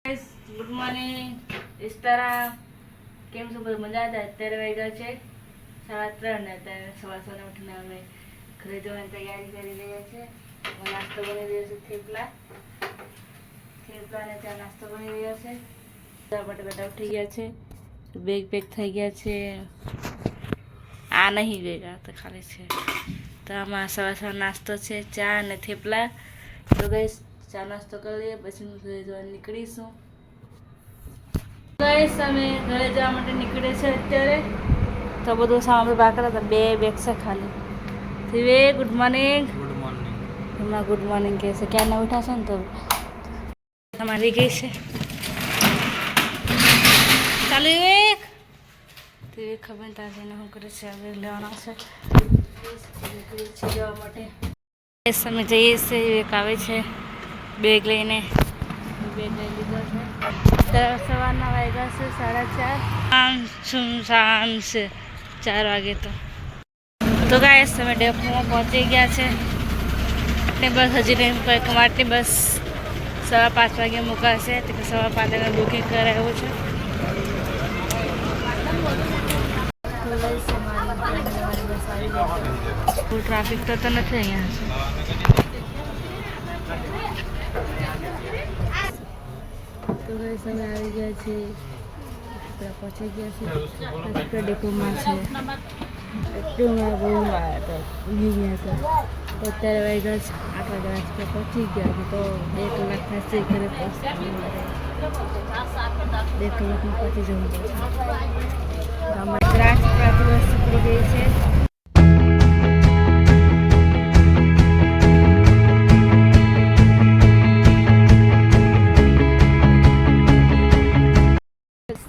Good morning ઇસ્તારા કેમ છો? બધું મજા હતા. અત્યારે વાગ્યા છે 3:30 ને અત્યારે સવાર ઉઠીને અમે ઘરે જવાની તૈયારી કરી રહ્યા છે. નાસ્તો બની રહ્યો છે, થેપલા ને ચા નાસ્તો બની રહ્યો છે. માટે બધા ઉઠી ગયા છે, બેગ પેક થઈ ગયા છે. આ નહીં બેગ, આ તો ખાલી છે. તો આમાં સવાર નાસ્તો છે, ચા અને થેપલા. તો ગઈશ ચા નાસ્તો કરી લઈએ, પછી હું ઘરે જવા નીકળીશું. ગઈશ અમે ઘરે જવા માટે નીકળે છે અત્યારે. તો બધું સામાન બાકડા હતા, 2 બેગ છે ખાલી. થીવે ગુડ મોર્નિંગ. હમણાં ગુડ મોર્નિંગ કહે છે, ક્યાં ના ઉઠા છે ને તો અમારી ગઈ છે. ચાલુ એક તે ખબર તાજે ને શું કરે છે, હવે લેવાના છે જવા માટે. અમે જઈએ છીએ, એક આવે છે બેગ લઈને. બેગ લઈ લીધો છે. સવારના વાગ્યા છે 4:30. સુનસાન છે 4 વાગે. તો ગાઈસ અમે ડેપોમાં પહોંચી ગયા છે. ને બસ હજી નહીં કોઈ માટેની બસ 5:15 વાગે મુકાશે. તો 5:15 વાગે બુકિંગ કરાવ્યું છે. ફૂલ ટ્રાફિક તો નથી અહીંયા. તો ગાઈસ અમે આવી ગયા છે, આપણે પહોંચી ગયા છે ડેપોમાં છે. એટલું બહુ આવ્યા હતા, અત્યારે વાગ્યા છે 8 વાગ્યા પહોંચી ગયા છે. તો 2 કલાક થશે ઘરે પહોંચતા. 2 કલાકમાં પહોંચી જવું પડશે. દ્રાક્ષ દિવસ પડી ગઈ છે.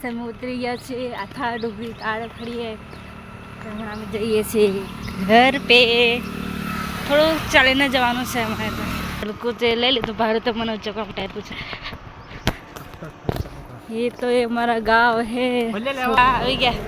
અમે ઉતરી ગયા છે આથા ડુંગરી તાળ ખડીએ. હમણાં અમે જઈએ છીએ ઘર પે. થોડું ચાલીને જવાનું છે અમારે. તો હલકું તે લઈ લીધું ભાડું. તો મને ચોકમ ટાઈપું છે. એ તો એ અમારા ગાંવ હે. આવી ગયા.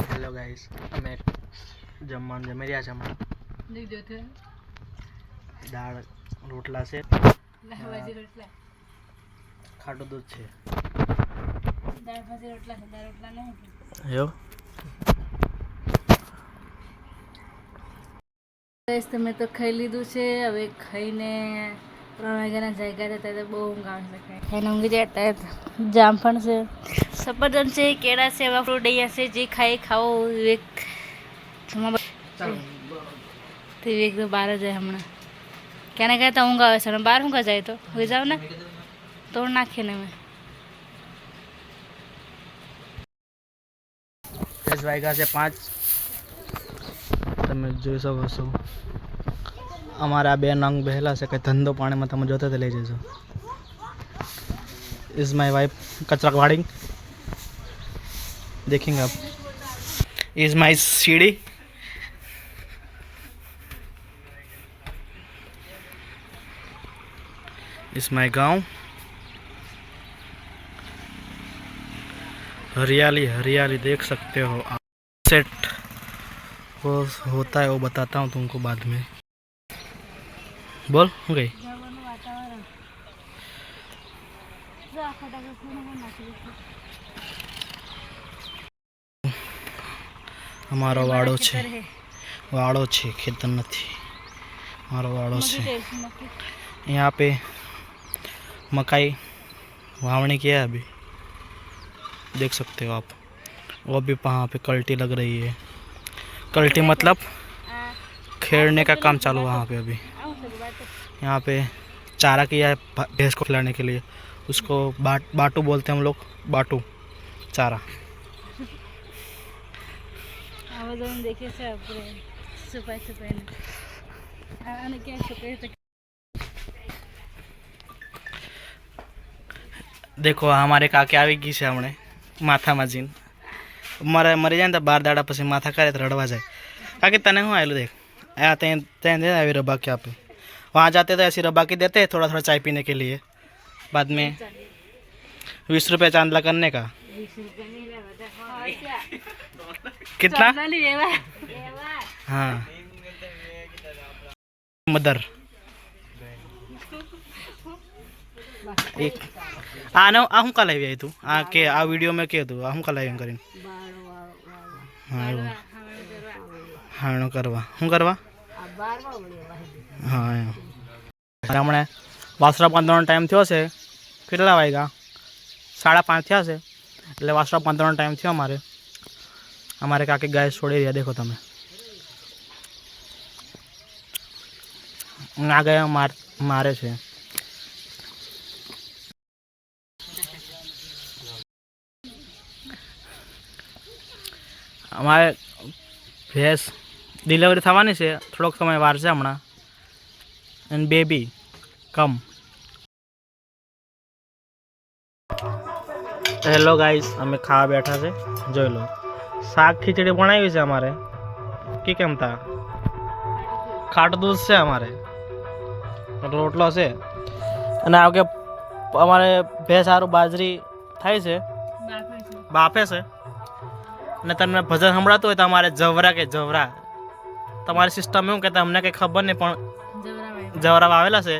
હેલો ગાઈસ, અમે જમવાનું જમી રહ્યા છે. હમણાં દાળ રોટલા છે, ખાટું દૂધ છે. તમે તો ખાઈ લીધું છે. હવે ખાઈને 3 વાગ્યાના જાગ્યા હતા. ત્યારે બહુ ઊંઘ આવે છે. ખાઈને ઊંઘી જાય. ત્યારે જામફળ છે, સફરજન છે, કેળા છે, એવા ફ્રૂટ અહીંયા છે. જે ખાવો વિવેક તો બહાર જાય હમણાં. ક્યાં ને ક્યાં તો ઊંઘ આવે છે. બહાર ઊંઘા જાય તો હોઈ જાવ ને, તોડ નાખીએ ને અમે. 10 વાગ્યા છે 5. તમે જોઈ શકો છો અમારા 2 નંગ બહેલા છે. કંઈ ધંધો પાણીમાં તમે જોતા તો લઈ જજો. ઇઝ માય વાઇફ કચરા વાડિંગ. देखेंगे आप. इज माई सीढ़ी. इस माई गांव. हरियाली हरियाली देख सकते हो आप. सेट वो होता है वो बताता हूँ तुमको बाद में. बोल हो गई. हमारा वाड़ो है, वाड़ो है, खेतर नहीं. हमारा वाड़ो है. यहाँ पे मकाई वावणी किया है अभी, देख सकते हो आप. वो भी वहाँ पे कल्टी लग रही है. कल्टी मतलब खेड़ने का काम चालू वहाँ पे अभी. यहाँ पे चारा किया है भैंस को खिलाने के लिए. उसको बाटू बोलते हैं हम लोग. बाटू चारा. देखिए से सुपाई क्या देखो हमारे काके આવી ગઈ છે હમણે માથામાં જીન. મરી જાય ને તો 12 દાડા પછી માથા કરે તો રડવા જાય. કાકે તને શું આવેલું દેખ આ તે આવી રબા કે આપે वहाँ जाते तो ऐसी रबा की देते थोड़ा थोड़ा चाय पीने के लिए, बाद में 20 रुपये चांदला करने का। 20 रुपये नहीं ले बता और क्या कितना? नहीं लेवा हाँ मदर एक આને આ હું કાલે આવી તું આ કે આ વિડીયો મેં કે તું આ હું કાલે એમ કરીને હા હાણો કરવા શું કરવા હા એમ હમણાં વાસરા બાંધવાનો ટાઈમ થયો છે, કેટલા વાગ્યા 5:30 થયા છે, એટલે વાસરા બાંધવાનો ટાઈમ થયો અમારે કાકી ગાય છોડી રહ્યા, દેખો તમે આ ગયા મારે છે। અમારે ભેંસ ડિલિવરી થવાની છે, થોડોક સમય વાર છે હમણાં, and baby come. Hello guys, અમે ખાવા બેઠા છે, જોઈ લો શાક ખીચડી બનાવી છે અમારે કે કેમ તા ખાટું દૂધ છે અમારે, રોટલો છે, અને આ કે અમારે ભેંસ સારું બાજરી થાય છે, બાફે છે, અને તમને ભજન સંભળાતું હોય તો અમારે જવરા કે જવરા તમારી સિસ્ટમ એવું કે તમને કંઈ ખબર નહીં પણ જવરા આવેલા છે,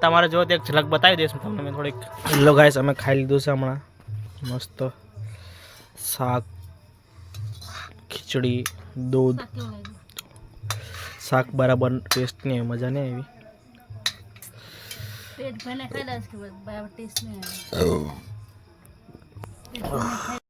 તમારે જો એક ઝલક બતાવી દઈશ તમને મેં થોડીક। હેલો ગાઈસ, અમે ખાઈ લીધું છે હમણાં મસ્ત શાક ખીચડી દૂધ, શાક બરાબર ટેસ્ટ નહીં આવી, મજા નહીં આવી, पेट भरने खाई बराबर टेस्ट नहीं आया।